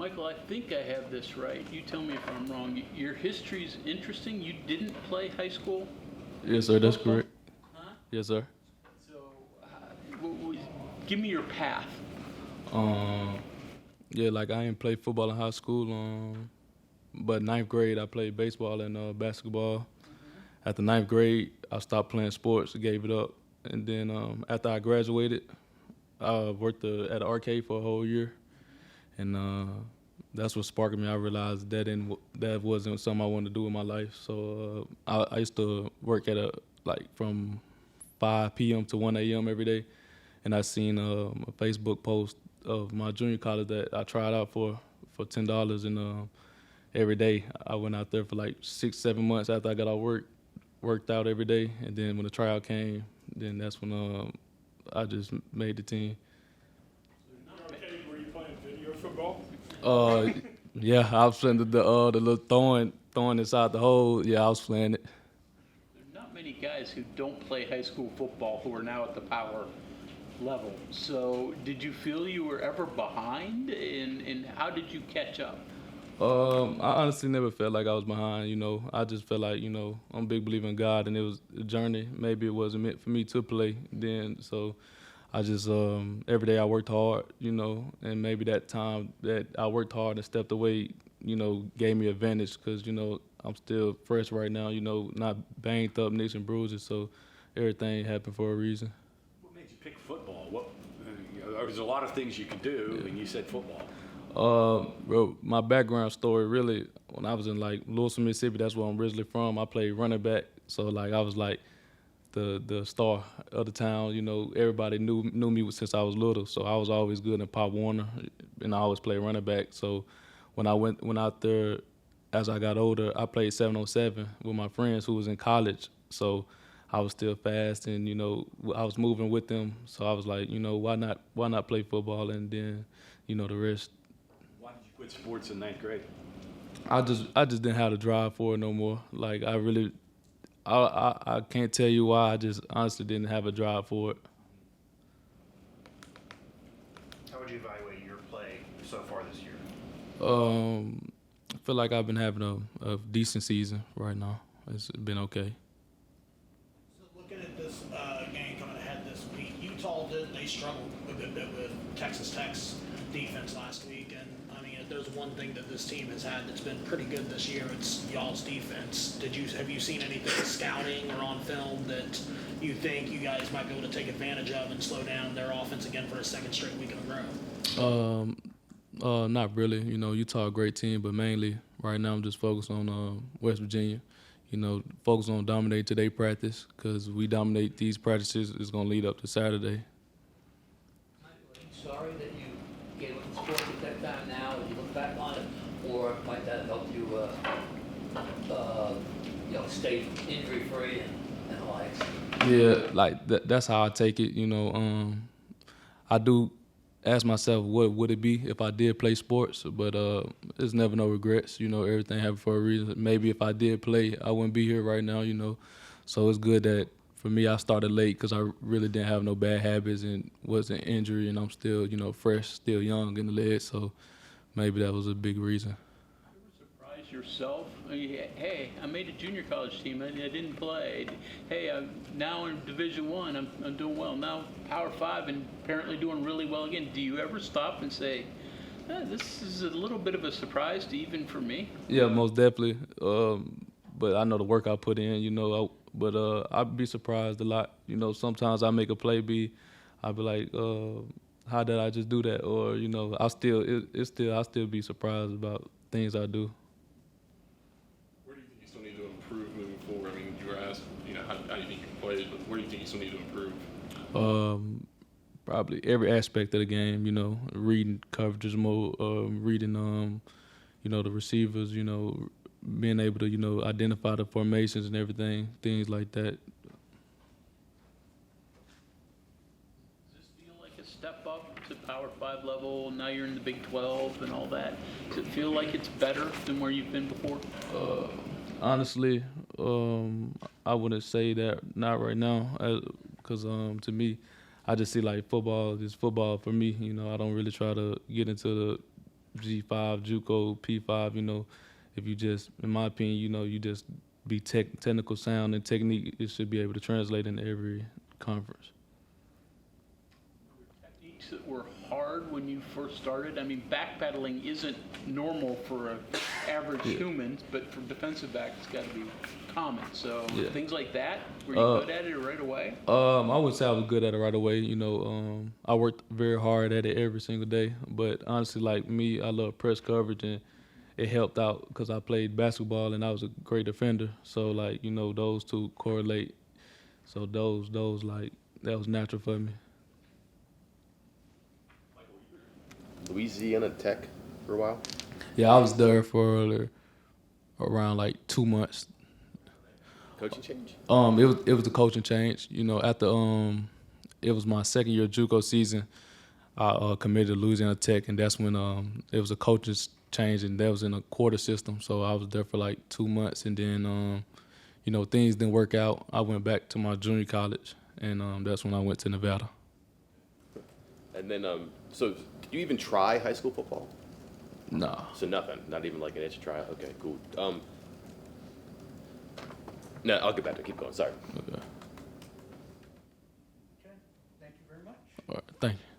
Michael, I think I have this right. You tell me if I'm wrong. Your history's interesting. You didn't play high school Yes, sir. That's football? correct. Huh? Yes, sir. So, give me your path. Um, yeah, like I didn't play football in high school. But ninth grade I played baseball and basketball. After ninth grade, I stopped playing sports, gave it up, and then after I graduated, I worked at an arcade for a whole year, and that's what sparked me. I realized that wasn't something I wanted to do in my life. So I used to work from 5 p.m. to 1 a.m. every day, and I seen a Facebook post of my junior college that I tried out for $10, and every day I went out there for like 6-7 months after I got out work, worked out every day, and then when the tryout came, then that's when I just made the team. Okay, were you playing video football? Yeah, I was playing the little throwing inside the hole. Yeah, I was playing it. There are not many guys who don't play high school football who are now at the power level. So, did you feel you were ever behind, and how did you catch up? I honestly never felt like I was behind. I just felt like I'm a big believer in God, and it was a journey. Maybe it wasn't meant for me to play then, so I just every day I worked hard, and maybe that time that I worked hard and stepped away, gave me advantage because I'm still fresh right now, not banged up, nicks and bruises, so everything happened for a reason. What made you pick football? There's a lot of things you could do, and you said football. Bro, my background story really, when I was in like Louisville, Mississippi, that's where I'm originally from. I played running back, so like I was like the star of the town. Everybody knew me since I was little, so I was always good in Pop Warner, and I always played running back. So when I went out there, as I got older, I played 7-on-7 with my friends who was in college. So I was still fast, and I was moving with them. So I was like, why not play football, and then the rest. Why did you quit sports in ninth grade? I just didn't have the drive for it no more. Like I can't tell you why. I just honestly didn't have a drive for it. How would you evaluate your play so far this year? I feel like I've been having a decent season right now. It's been okay. So looking at this game coming ahead this week, Utah they struggled a good bit with Texas Tech's defense last week, and I mean, if there's one thing that this team has had that's been pretty good this year, it's y'all's defense. Have you seen anything scouting or on film that you think you guys might be able to take advantage of and slow down their offense again for a second straight week in a row? Not really. Utah a great team, but mainly right now I'm just focused on West Virginia. Focus on dominating today practice, because we dominate these practices, it's gonna lead up to Saturday. Are you sorry that you gave up the sport at that time now, as you look back on it, or might that help you, stay injury-free and the likes? Yeah, like that's how I take it. I do ask myself what would it be if I did play sports, but there's never no regrets. Everything happened for a reason. Maybe if I did play, I wouldn't be here right now. So it's good that for me I started late, because I really didn't have no bad habits and wasn't injured, and I'm still fresh, still young in the legs. So maybe that was a big reason. You ever surprise yourself? Hey, I made a junior college team. I didn't play. Hey, I'm now in Division I. I'm doing well. Now Power 5 and apparently doing really well again. Do you ever stop and say, this is a little bit of a surprise to even for me? Yeah, most definitely. But I know the work I put in, but I'd be surprised a lot. Sometimes I make a play I'd be like, how did I just do that? Or, I still be surprised about things I do. Where do you think you still need to improve moving forward? I mean, you were asked, how do you think you played, but where do you think you still need to improve? Probably every aspect of the game, reading coverages more, reading, the receivers, being able to, identify the formations and everything, things like that. Does this feel like a step up to Power 5 level? Now you're in the Big 12 and all that. Does it feel like it's better than where you've been before? Honestly, I wouldn't say that, not right now, because to me, I just see like football is football for me. I don't really try to get into G5, JUCO, P5. You know, if you just, in my opinion, you know, you just be technical sound and technique, it should be able to translate in every conference. Techniques that were hard when you first started? I mean, backpedaling isn't normal for an average human, but for defensive back, it's got to be common. So things like that, were you good at it right away? I would say I was good at it right away. You know, I worked very hard at it every single day. But honestly, like me, I love press coverage, and it helped out because I played basketball and I was a great defender. So like, you know, those two correlate. So those like, that was natural for me. Louisiana Tech for a while. Yeah, I was there for around like 2 months. Coaching change? It was a coaching change. You know, after it was my second year JUCO season, I committed to Louisiana Tech, and that's when it was a coaching change, and that was in a quarter system. So I was there for like 2 months, and then you know, things didn't work out. I went back to my junior college, and that's when I went to Nevada. And then, so did you even try high school football? Nah. So nothing, not even like an itch to try. Okay, cool. No, I'll get back to it. Keep going. Sorry. Okay. Okay, thank you very much. All right. Thank you.